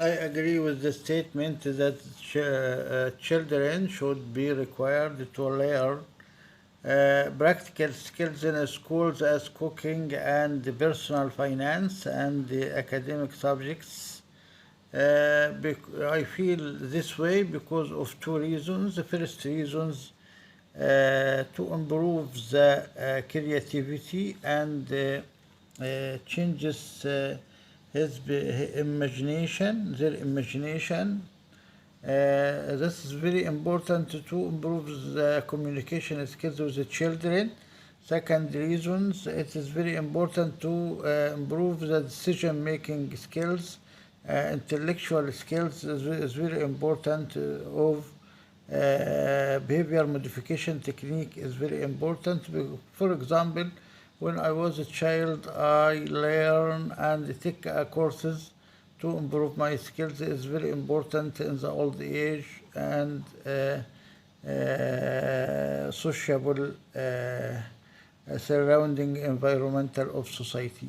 I agree with the statement that children should be required to learn practical skills in schools as cooking and personal finance and the academic subjects. I feel this way because of two reasons. The first reasons to improve the creativity and changes their imagination. This is very important to improve the communication skills with the children. Second reasons, it is very important to improve the decision making skills. Intellectual skills is very important of behavior modification technique is very important. For example, when I was a child, I learned and take courses to improve my skills. Is very important in the old age and sociable surrounding environmental of society.